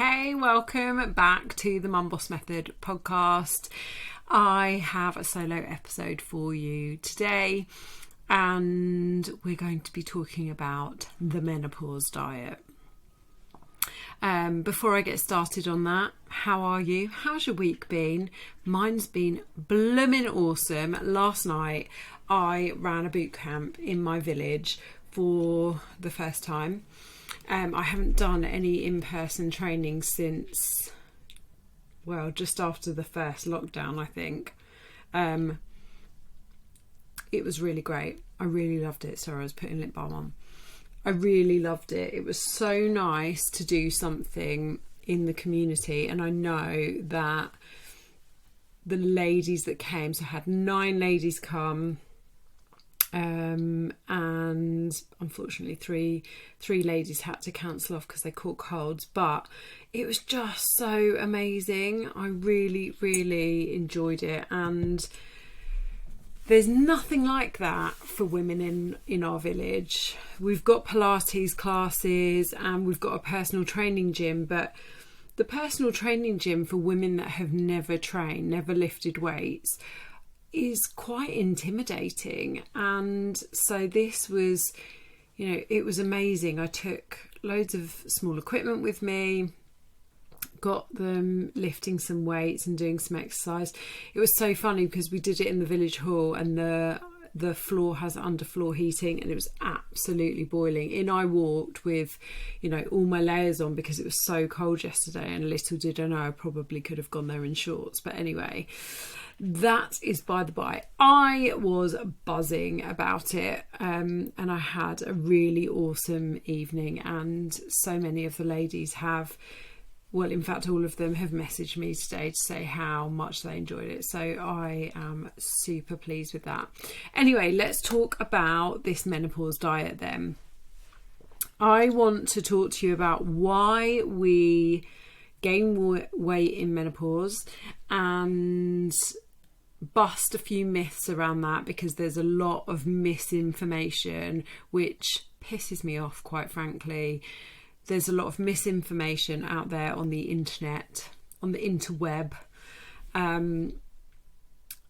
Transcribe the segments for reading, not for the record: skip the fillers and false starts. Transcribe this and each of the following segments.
Hey, welcome back to the Mum Boss Method podcast. I have a solo episode for you today, and we're going to be talking about the menopause diet. Before I get started on that, how are you? How's your week been? Mine's been blooming awesome. Last night I ran a boot camp in my village for the first time. I haven't done any in-person training since, just after the first lockdown, I think. It was really great. I really loved it. Sorry, I was putting lip balm on. I really loved it. It was so nice to do something in the community. And I know that the ladies that came, so I had 9 ladies come, and unfortunately three ladies had to cancel off because they caught colds, but it was just so amazing. I really enjoyed it, and there's nothing like that for women in our village. We've got Pilates classes and we've got a personal training gym, but the personal training gym for women that have never trained, never lifted weights, is quite intimidating. And so this was, it was amazing. I took loads of small equipment with me, got them lifting some weights and doing some exercise. It was so funny because we did it in the village hall, and the floor has underfloor heating, and it was absolutely boiling. In I walked with, all my layers on because it was so cold yesterday, and little did I know I probably could have gone there in shorts. But anyway, that is by the by. I was buzzing about it, and I had a really awesome evening, and so many of the ladies have, well, in fact, all of them have messaged me today to say how much they enjoyed it. So I am super pleased with that. Anyway, let's talk about this menopause diet then. I want to talk to you about why we gain weight in menopause and bust a few myths around that, because there's a lot of misinformation which pisses me off, quite frankly. There's a lot of misinformation out there on the internet, on the interweb. And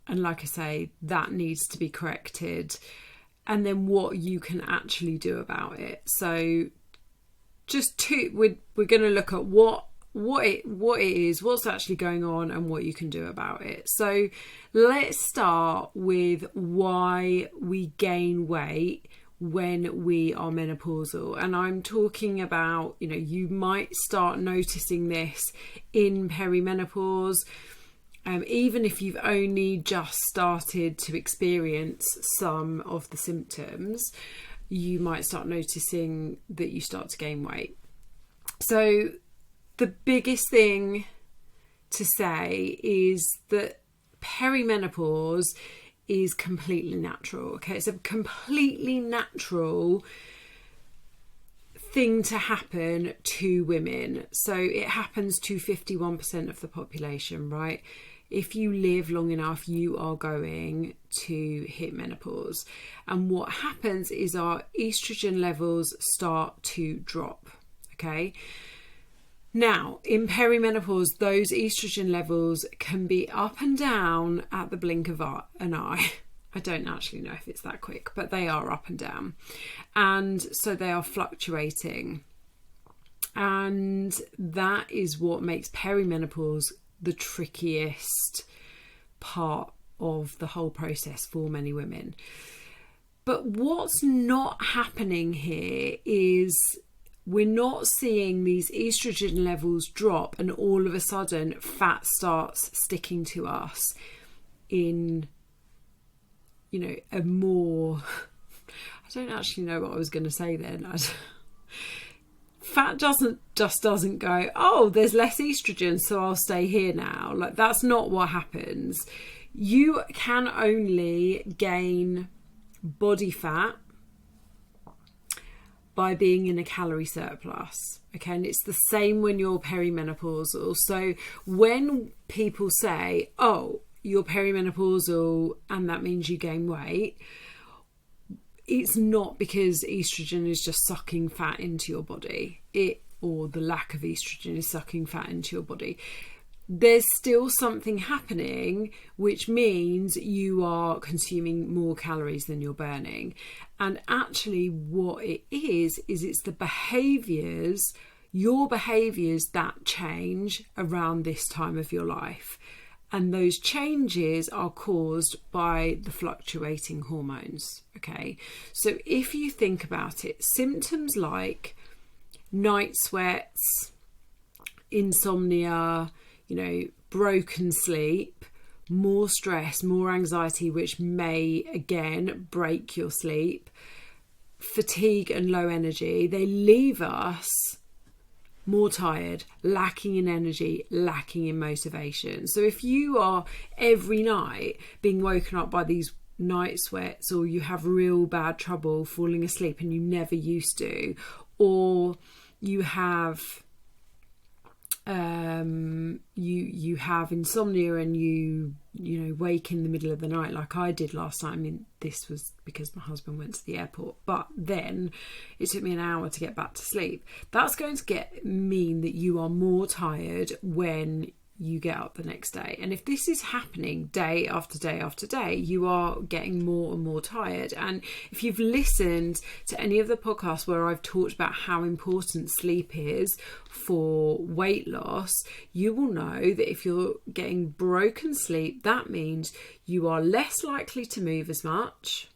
like I say, that needs to be corrected. And then what you can actually do about it. So we're going to look at what it is, what's actually going on, and what you can do about it. So let's start with why we gain weight when we are menopausal. And I'm talking about, you might start noticing this in perimenopause. Even if you've only just started to experience some of the symptoms, you might start noticing that you start to gain weight. So the biggest thing to say is that perimenopause is completely natural. Okay, it's a completely natural thing to happen to women. So it happens to 51% of the population, right? If you live long enough, you are going to hit menopause. And what happens is our estrogen levels start to drop. Okay. Now, in perimenopause, those estrogen levels can be up and down at the blink of an eye. I don't actually know if it's that quick, but they are up and down. And so they are fluctuating. And that is what makes perimenopause the trickiest part of the whole process for many women. But what's not happening here is we're not seeing these estrogen levels drop and all of a sudden fat starts sticking to us in, a more... I don't actually know what I was going to say then. Fat doesn't go, oh, there's less estrogen, so I'll stay here now. Like, that's not what happens. You can only gain body fat by being in a calorie surplus. Okay, and it's the same when you're perimenopausal. So when people say, oh, you're perimenopausal and that means you gain weight, it's not because estrogen is just sucking fat into your body. It or the lack of estrogen is sucking fat into your body, there's still something happening, which means you are consuming more calories than you're burning. And actually what it is it's the behaviours, your behaviours that change around this time of your life. And those changes are caused by the fluctuating hormones. Okay, so if you think about it, symptoms like night sweats, insomnia, broken sleep, more stress, more anxiety, which may again break your sleep, fatigue and low energy, they leave us more tired, lacking in energy, lacking in motivation. So if you are every night being woken up by these night sweats, or you have real bad trouble falling asleep and you never used to, or you have you have insomnia and you wake in the middle of the night like I did last night. I mean, this was because my husband went to the airport, but then it took me an hour to get back to sleep. That's going to mean that you are more tired when you get up the next day. And if this is happening day after day after day, you are getting more and more tired. And if you've listened to any of the podcasts where I've talked about how important sleep is for weight loss, you will know that if you're getting broken sleep, that means you are less likely to move as much,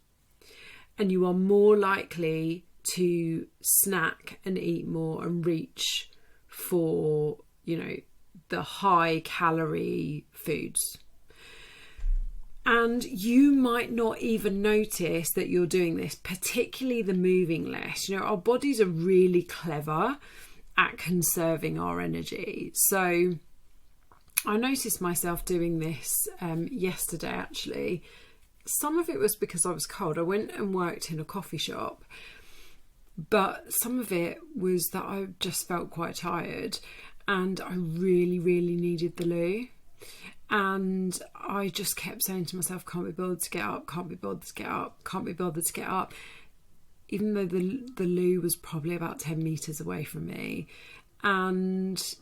and you are more likely to snack and eat more and reach for, the high calorie foods. And you might not even notice that you're doing this, particularly the moving less. Our bodies are really clever at conserving our energy. So I noticed myself doing this yesterday, actually. Some of it was because I was cold. I went and worked in a coffee shop, but some of it was that I just felt quite tired. And I really, really needed the loo. And I just kept saying to myself, can't be bothered to get up, can't be bothered to get up, can't be bothered to get up. Even though the loo was probably about 10 metres away from me. And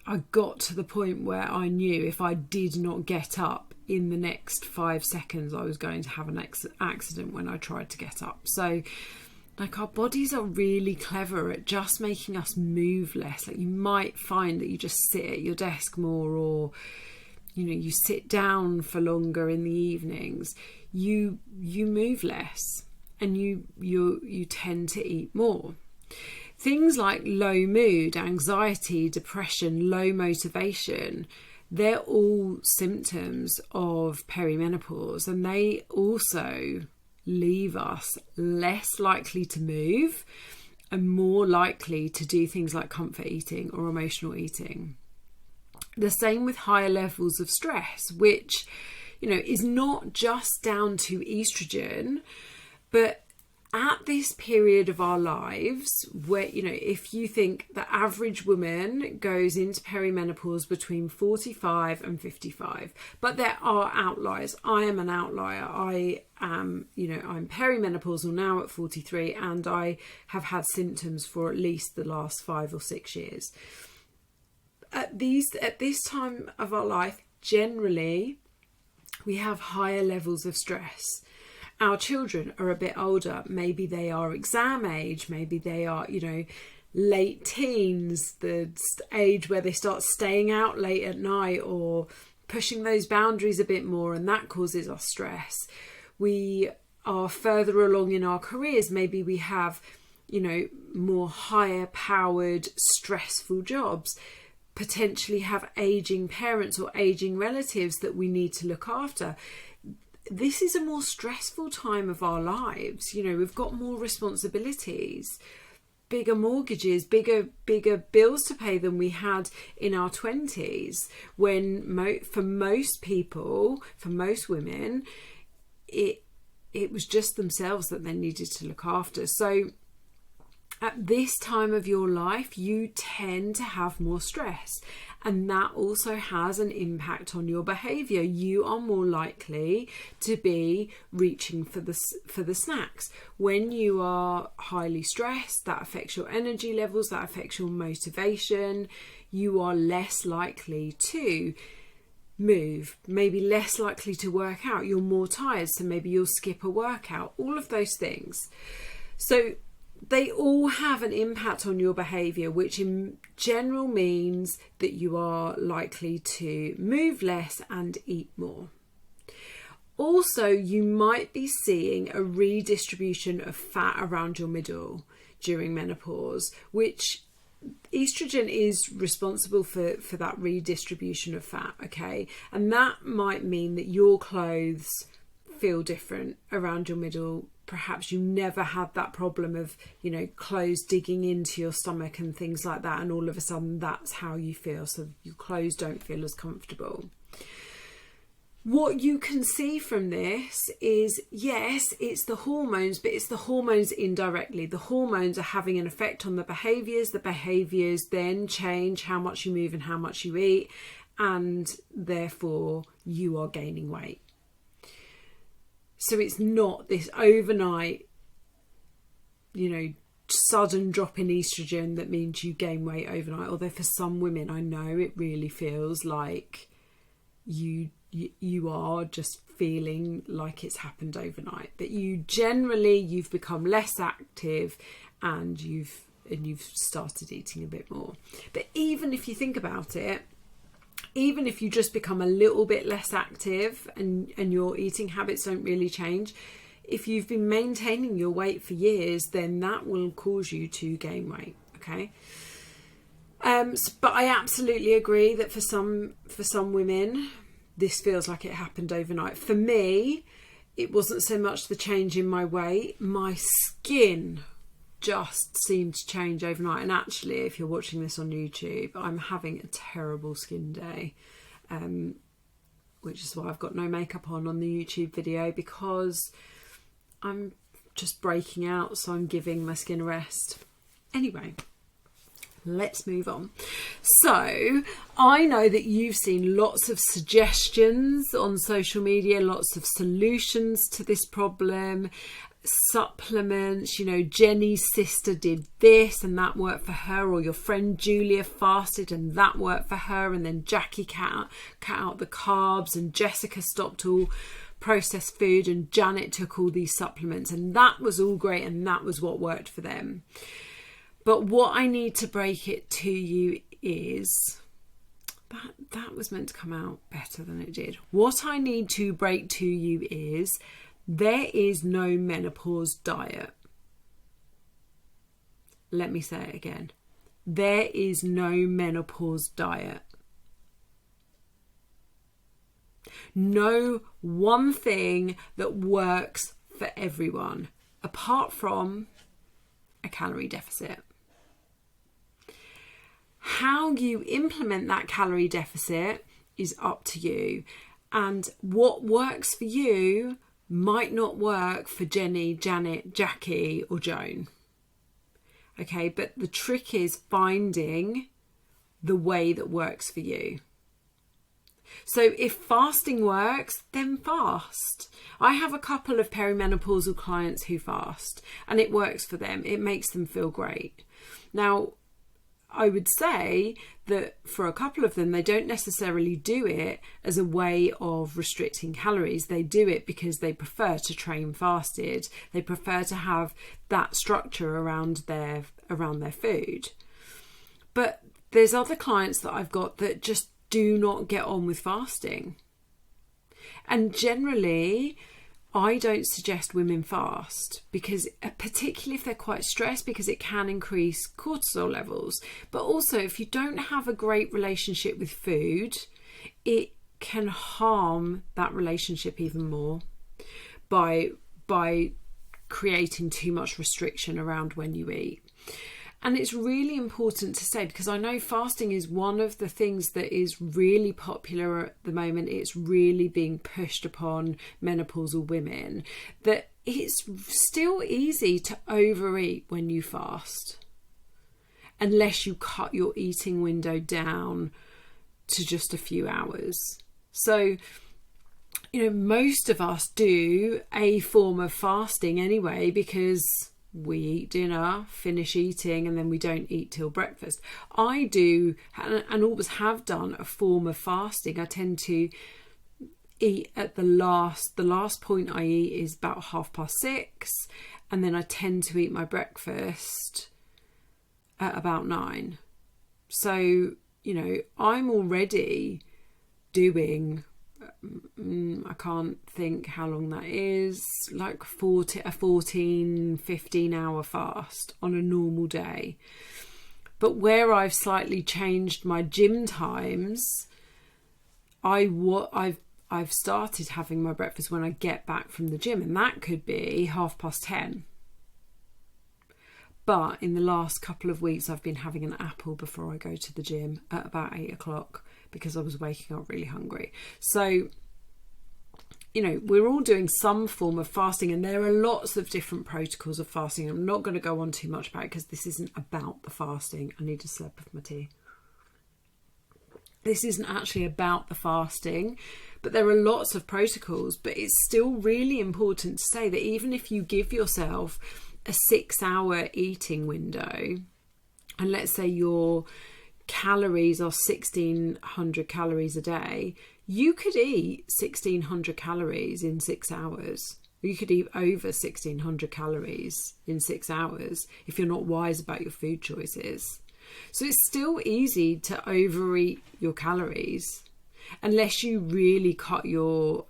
I got to the point where I knew if I did not get up in the next 5 seconds, I was going to have an accident when I tried to get up. So our bodies are really clever at just making us move less. You might find that you just sit at your desk more, or you sit down for longer in the evenings. You move less, and you tend to eat more. Things like low mood, anxiety, depression, low motivation, they're all symptoms of perimenopause, and they also leave us less likely to move and more likely to do things like comfort eating or emotional eating. The same with higher levels of stress, which, is not just down to estrogen, but at this period of our lives where, if you think the average woman goes into perimenopause between 45 and 55, but there are outliers. I am an outlier. I am, I'm perimenopausal now at 43, and I have had symptoms for at least the last 5 or 6 years. At this time of our life, generally, we have higher levels of stress. Our children are a bit older. Maybe they are exam age. Maybe they are, late teens, the age where they start staying out late at night or pushing those boundaries a bit more, and that causes us stress. We are further along in our careers. Maybe we have, more higher powered, stressful jobs. Potentially have aging parents or aging relatives that we need to look after. This is a more stressful time of our lives. We've got more responsibilities, bigger mortgages, bigger bills to pay than we had in our 20s, when for most people, for most women, it was just themselves that they needed to look after. So At this time of your life, you tend to have more stress, and that also has an impact on your behaviour. You are more likely to be reaching for the snacks. When you are highly stressed, that affects your energy levels, that affects your motivation. You are less likely to move, maybe less likely to work out. You're more tired, so maybe you'll skip a workout. All of those things. So they all have an impact on your behaviour, which in general means that you are likely to move less and eat more. Also, you might be seeing a redistribution of fat around your middle during menopause, which estrogen is responsible for that redistribution of fat, okay? And that might mean that your clothes feel different around your middle. Perhaps you never had that problem of, clothes digging into your stomach and things like that, and all of a sudden that's how you feel, so your clothes don't feel as comfortable. What you can see from this is, yes, it's the hormones, but it's the hormones indirectly. The hormones are having an effect on the behaviours. The behaviours then change how much you move and how much you eat, and therefore you are gaining weight. So it's not this overnight, sudden drop in estrogen that means you gain weight overnight. Although for some women, I know it really feels like you are just feeling like it's happened overnight. But you've become less active and you've started eating a bit more. But even if you think about it, even if you just become a little bit less active and your eating habits don't really change, if you've been maintaining your weight for years, then that will cause you to gain weight, okay? But I absolutely agree that for some women, this feels like it happened overnight. For me, it wasn't so much the change in my weight. My skin just seemed to change overnight. And actually, if you're watching this on YouTube, I'm having a terrible skin day, which is why I've got no makeup on the YouTube video, because I'm just breaking out, so I'm giving my skin a rest. Anyway, let's move on. So I know that you've seen lots of suggestions on social media, lots of solutions to this problem, supplements. Jenny's sister did this and that worked for her, or your friend Julia fasted and that worked for her, and then Jackie cut out the carbs, and Jessica stopped all processed food, and Janet took all these supplements, and that was all great, and that was what worked for them. But what I need to break it to you is that was meant to come out better than it did. What I need to break to you is there is no menopause diet. Let me say it again. There is no menopause diet. No one thing that works for everyone, apart from a calorie deficit. How you implement that calorie deficit is up to you. And what works for you might not work for Jenny, Janet, Jackie, or Joan. Okay, but the trick is finding the way that works for you. So if fasting works, then fast. I have a couple of perimenopausal clients who fast, and it works for them. It makes them feel great. Now, I would say that for a couple of them, they don't necessarily do it as a way of restricting calories. They do it because they prefer to train fasted. They prefer to have that structure around their food. But there's other clients that I've got that just do not get on with fasting. And generally, I don't suggest women fast, because particularly if they're quite stressed, because it can increase cortisol levels. But also, if you don't have a great relationship with food, it can harm that relationship even more by creating too much restriction around when you eat. And it's really important to say, because I know fasting is one of the things that is really popular at the moment. It's really being pushed upon menopausal women, that it's still easy to overeat when you fast, unless you cut your eating window down to just a few hours. So, most of us do a form of fasting anyway, because we eat dinner, finish eating, and then we don't eat till breakfast. I do, and always have done, a form of fasting. I tend to eat at the last point I eat is about 6:30, and then I tend to eat my breakfast at about 9. So, I'm already doing, I can't think how long that is, like 14-15 hour fast on a normal day. But where I've slightly changed my gym times, I've started having my breakfast when I get back from the gym, and that could be 10:30. But in the last couple of weeks, I've been having an apple before I go to the gym at about 8 o'clock, because I was waking up really hungry. So, we're all doing some form of fasting, and there are lots of different protocols of fasting. I'm not going to go on too much about it, because this isn't about the fasting. I need a slurp of my tea. This isn't actually about the fasting, but there are lots of protocols. But it's still really important to say that even if you give yourself a 6-hour eating window, and let's say your calories are 1,600 calories a day, you could eat 1,600 calories in 6 hours. You could eat over 1,600 calories in 6 hours if you're not wise about your food choices. So it's still easy to overeat your calories, unless you really cut your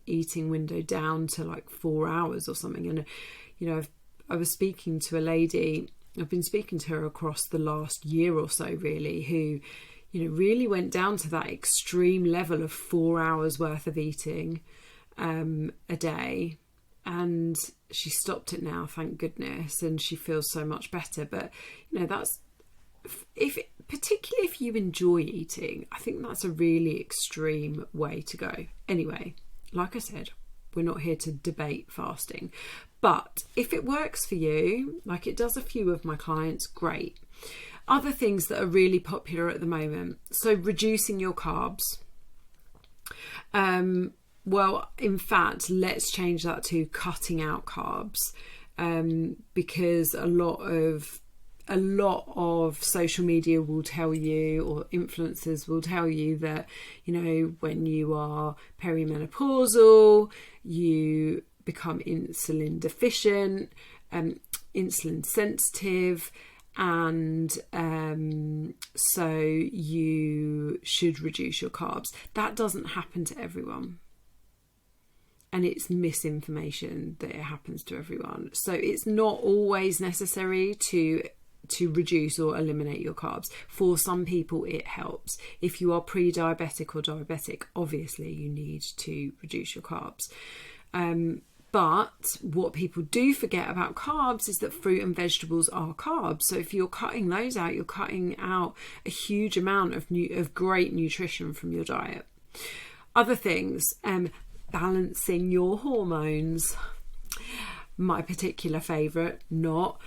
eating window down to like 4 hours or something. And I was speaking to a lady, I've been speaking to her across the last year or so really, who really went down to that extreme level of 4 hours worth of eating a day, and she stopped it now, thank goodness, and she feels so much better. But that's, particularly if you enjoy eating, I think that's a really extreme way to go. Anyway, like I said, we're not here to debate fasting, but if it works for you, like it does a few of my clients, great. Other things that are really popular at the moment, so reducing your carbs. Well, in fact, let's change that to cutting out carbs, because a lot of social media will tell you, or influencers will tell you, that when you are perimenopausal, you become insulin deficient, insulin sensitive, and so you should reduce your carbs. That doesn't happen to everyone, and it's misinformation that it happens to everyone. So it's not always necessary to reduce or eliminate your carbs. For some people it helps. If you are pre-diabetic or diabetic, obviously you need to reduce your carbs. But what people do forget about carbs is that fruit and vegetables are carbs. So if you're cutting those out, you're cutting out a huge amount of great nutrition from your diet. Other things, balancing your hormones. My particular favourite, not.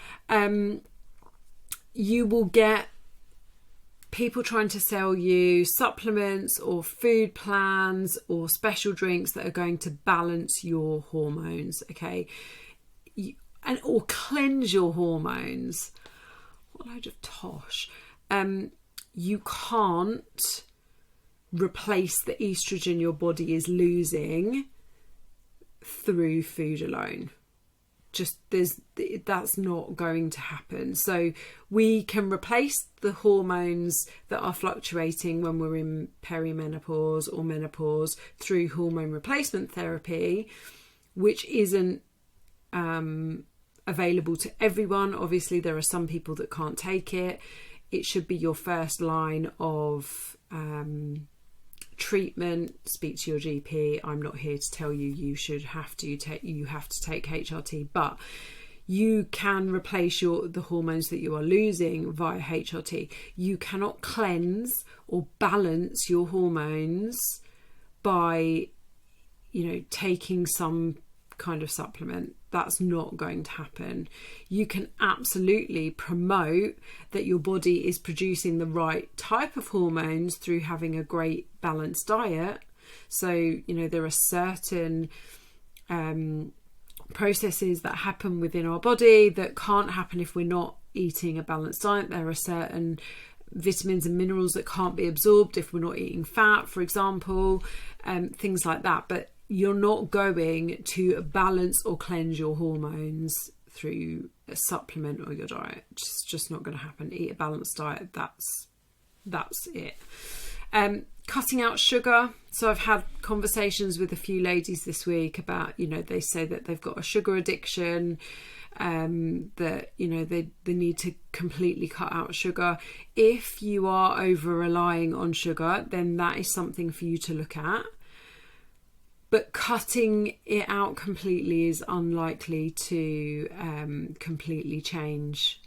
You will get people trying to sell you supplements or food plans or special drinks that are going to balance your hormones, okay? Or cleanse your hormones. What a load of tosh. You can't replace the estrogen your body is losing through food alone. That's not going to happen. So we can replace the hormones that are fluctuating when we're in perimenopause or menopause through hormone replacement therapy, which isn't available to everyone. Obviously, there are some people that can't take it. It should be your first line of treatment. Speak to your GP. I'm not here to tell you you have to take HRT, but you can replace the hormones that you are losing via HRT. You cannot cleanse or balance your hormones by taking some kind of supplement. That's not going to happen. You can absolutely promote that your body is producing the right type of hormones through having a great balanced diet. So, you know, there are certain processes that happen within our body that can't happen if we're not eating a balanced diet. There are certain vitamins and minerals that can't be absorbed if we're not eating fat, for example, things like that. But you're not going to balance or cleanse your hormones through a supplement or your diet. It's just not going to happen. Eat a balanced diet. That's it. Cutting out sugar. So I've had conversations with a few ladies this week about, you know, they say that they've got a sugar addiction, that, you know, they need to completely cut out sugar. If you are over relying on sugar, then that is something for you to look at. But cutting it out completely is unlikely to completely change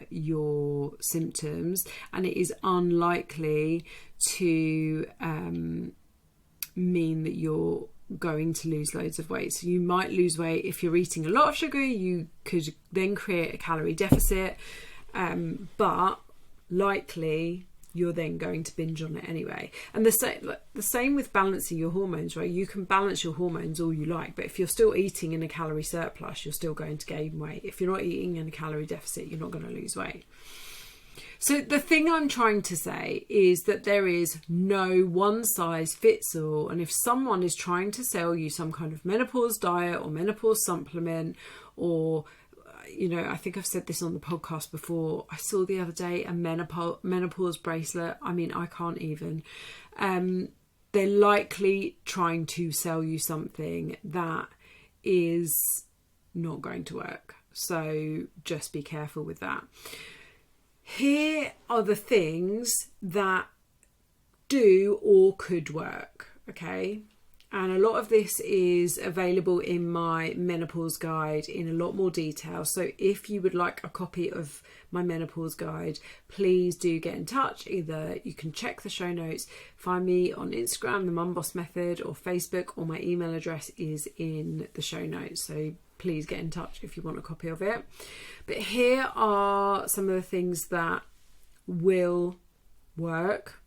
your symptoms, and it is unlikely to mean that you're going to lose loads of weight. So you might lose weight if you're eating a lot of sugar. You could then create a calorie deficit, but likely you're then going to binge on it anyway. And the same with balancing your hormones, right? You can balance your hormones all you like, but if you're still eating in a calorie surplus, you're still going to gain weight. If you're not eating in a calorie deficit, you're not going to lose weight. So the thing I'm trying to say is that there is no one size fits all. And if someone is trying to sell you some kind of menopause diet or menopause supplement, or, you know, I think I've said this on the podcast before, I saw the other day a menopause bracelet. I mean, I can't even. They're likely trying to sell you something that is not going to work. So just be careful with that. Here are the things that do or could work, okay? And a lot of this is available in my menopause guide in a lot more detail. So if you would like a copy of my menopause guide, please do get in touch. Either you can check the show notes, find me on Instagram, the Mum Boss Method, or Facebook, or my email address is in the show notes. So please get in touch if you want a copy of it. But here are some of the things that will work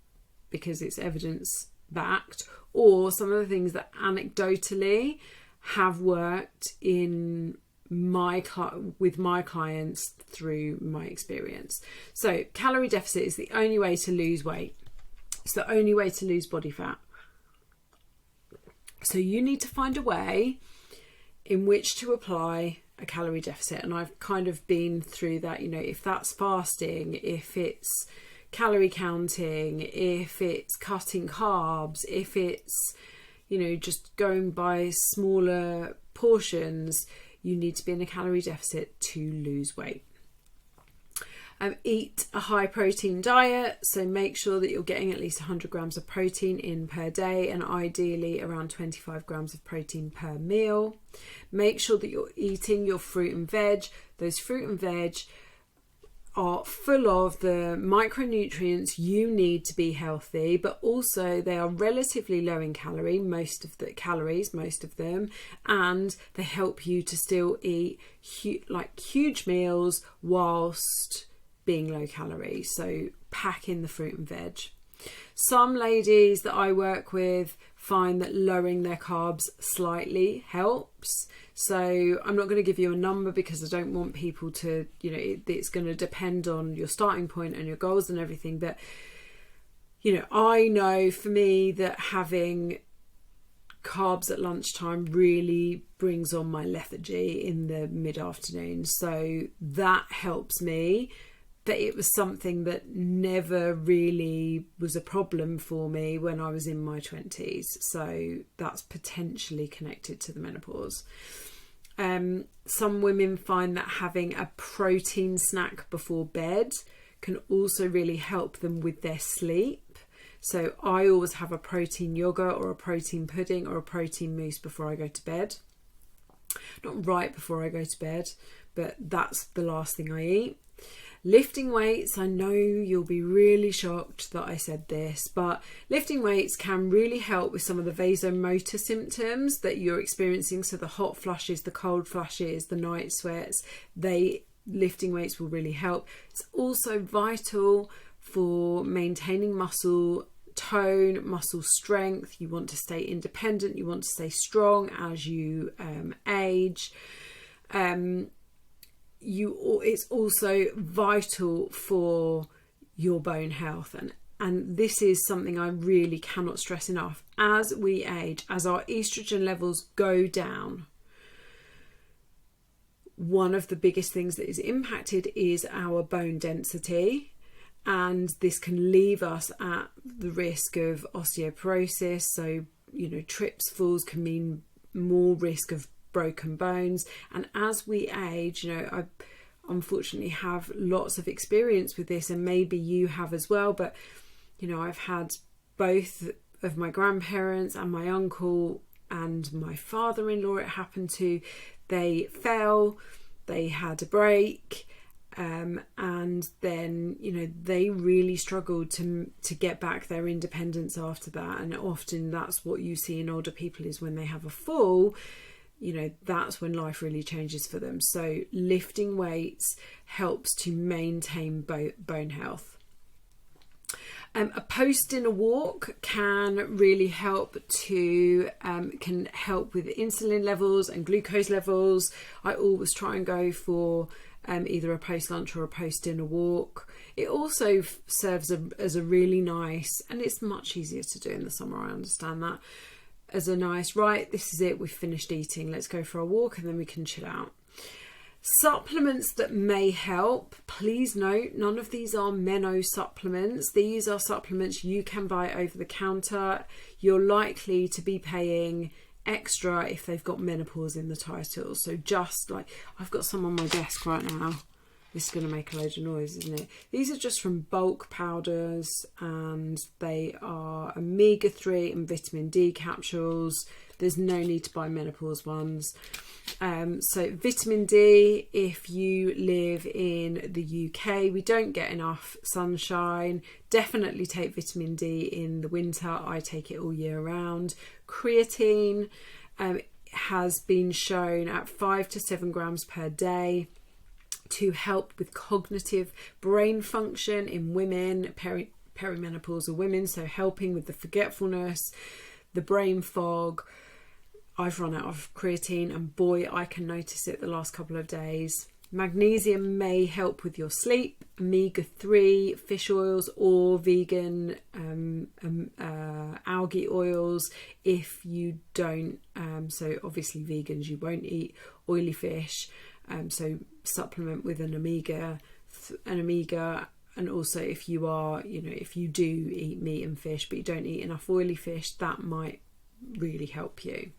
because it's evidence backed, or some of the things that anecdotally have worked in with my clients through my experience. So calorie deficit is the only way to lose weight. It's the only way to lose body fat. So you need to find a way in which to apply a calorie deficit. And I've kind of been through that, you know, if that's fasting, if it's calorie counting, if it's cutting carbs, if it's, you know, just going by smaller portions, you need to be in a calorie deficit to lose weight. Eat a high protein diet, so make sure that you're getting at least 100 grams of protein in per day, and ideally around 25 grams of protein per meal. Make sure that you're eating your fruit and veg. Those fruit and veg are full of the micronutrients you need to be healthy, but also they are relatively low in most of them, and they help you to still eat huge meals whilst being low calorie. So pack in the fruit and veg. Some ladies that I work with find that lowering their carbs slightly helps. So I'm not going to give you a number because I don't want people to, you know, it's going to depend on your starting point and your goals and everything. But, you know, I know for me that having carbs at lunchtime really brings on my lethargy in the mid-afternoon. So that helps me. But it was something that never really was a problem for me when I was in my 20s. So that's potentially connected to the menopause. Some women find that having a protein snack before bed can also really help them with their sleep. So I always have a protein yogurt or a protein pudding or a protein mousse before I go to bed. Not right before I go to bed, but that's the last thing I eat. Lifting weights, I know you'll be really shocked that I said this, but lifting weights can really help with some of the vasomotor symptoms that you're experiencing. So the hot flushes, the cold flushes, the night sweats, lifting weights will really help. It's also vital for maintaining muscle tone, muscle strength. You want to stay independent, you want to stay strong as you age. It's also vital for your bone health, and this is something I really cannot stress enough. As we age, as our estrogen levels go down, one of the biggest things that is impacted is our bone density, and this can leave us at the risk of osteoporosis. So, trips, falls can mean more risk of broken bones. And as we age, I unfortunately have lots of experience with this, and maybe you have as well, but I've had both of my grandparents and my uncle and my father-in-law it happened to. They fell, they had a break, and then they really struggled to get back their independence after that. And often that's what you see in older people, is when they have a fall, that's when life really changes for them. So lifting weights helps to maintain bone health. A post-dinner walk can really help with insulin levels and glucose levels. I always try and go for either a post-lunch or a post-dinner walk. It also serves as a really nice, and it's much easier to do in the summer, I understand that, as a nice, right, this is it, we've finished eating, let's go for a walk, and then we can chill out. Supplements that may help, please note, none of these are Meno supplements. These are supplements you can buy over the counter. You're likely to be paying extra if they've got menopause in the title. So just like, I've got some on my desk right now. This is going to make a load of noise, isn't it? These are just from bulk powders, and they are omega-3 and vitamin D capsules. There's no need to buy menopause ones. So vitamin D, if you live in the UK, we don't get enough sunshine. Definitely take vitamin D in the winter. I take it all year round. Creatine has been shown at 5 to 7 grams per day to help with cognitive brain function in women, perimenopausal women, so helping with the forgetfulness, the brain fog. I've run out of creatine, and boy, I can notice it the last couple of days. Magnesium may help with your sleep. Omega-3 fish oils or vegan algae oils if you don't. So obviously vegans, you won't eat oily fish. So supplement with an omega, and also if you are, if you do eat meat and fish but you don't eat enough oily fish, that might really help you.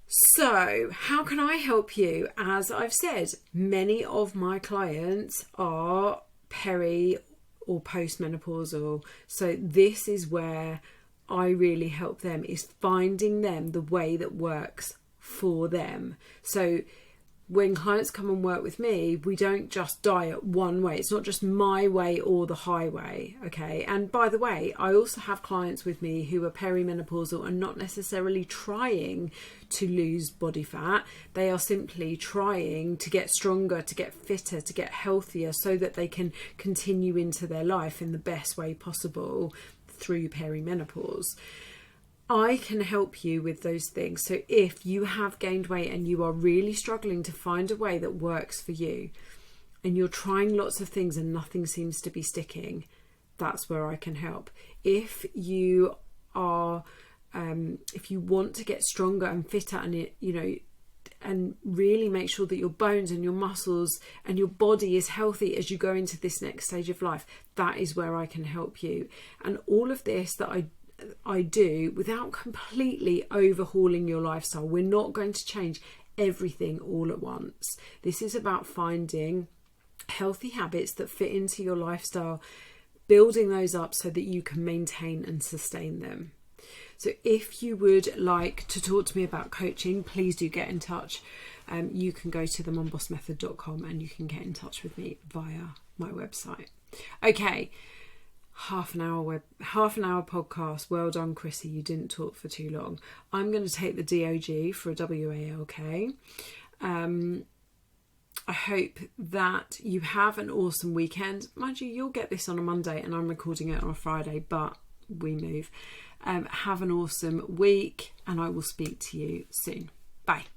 So how can I help you? As I've said, many of my clients are peri or postmenopausal. So this is where I really help them, is finding them the way that works for them. So when clients come and work with me, we don't just diet one way. It's not just my way or the highway, okay? And by the way, I also have clients with me who are perimenopausal and not necessarily trying to lose body fat. They are simply trying to get stronger, to get fitter, to get healthier, so that they can continue into their life in the best way possible through perimenopause. I can help you with those things. So if you have gained weight and you are really struggling to find a way that works for you, and you're trying lots of things and nothing seems to be sticking, that's where I can help. If you are, if you want to get stronger and fitter, and and really make sure that your bones and your muscles and your body is healthy as you go into this next stage of life, that is where I can help you. And all of this that I do without completely overhauling your lifestyle. We're not going to change everything all at once. This is about finding healthy habits that fit into your lifestyle, building those up so that you can maintain and sustain them. So if you would like to talk to me about coaching, please do get in touch. You can go to themonbossmethod.com and you can get in touch with me via my website. Okay, half an hour podcast. Well done, Chrissy. You didn't talk for too long. I'm going to take the DOG for a WALK. I hope that you have an awesome weekend. Mind you, you'll get this on a Monday and I'm recording it on a Friday, but we move. Have an awesome week and I will speak to you soon. Bye.